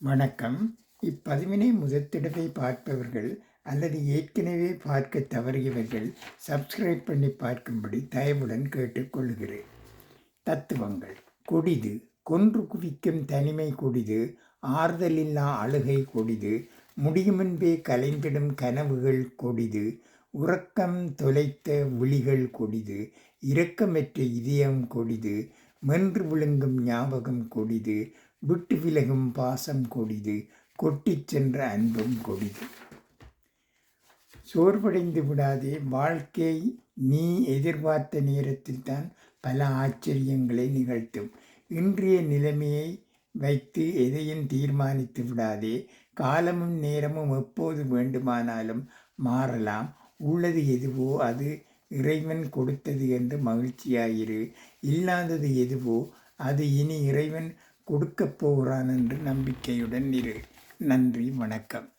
வணக்கம். இப்பதிவினை முதற்தடவை பார்ப்பவர்கள் அல்லது ஏற்கனவே பார்க்க தவறியவர்கள் சப்ஸ்கிரைப் பண்ணி பார்க்கும்படி தயவுடன் கேட்டுக்கொள்கிறேன். தத்துவங்கள். கொடிது, கொன்று குவிக்கும் தனிமை கொடிது, ஆறுதலில்லா அழுகை கொடிது, முடியுமுன்பே கலைந்திடும் கனவுகள் கொடிது, உறக்கம் தொலைத்த விழிகள் கொடிது, இரக்கமற்ற இதயம் கொடிது, மென்று விழுங்கும் ஞாபகம் கொடிது, விட்டு விலகும் பாசம் கொடிது, கொட்டிச் சென்ற அன்பும் கொடிது. சோர்வடைந்து விடாதே. வாழ்க்கை நீ எதிர்பார்த்த நேரத்தில் தான் பல ஆச்சரியங்களை நிகழ்த்தும். இன்றைய நிலைமையை வைத்து எதையும் தீர்மானித்து விடாதே. காலமும் நேரமும் எப்போது வேண்டுமானாலும் மாறலாம். உள்ளது எதுவோ அது இறைவன் கொடுத்தது என்று மகிழ்ச்சியாயிரு. இல்லாதது எதுவோ அது இனி இறைவன் கொடுக்கப் போகிறான் என்று நம்பிக்கையுடன் இரு. நன்றி, வணக்கம்.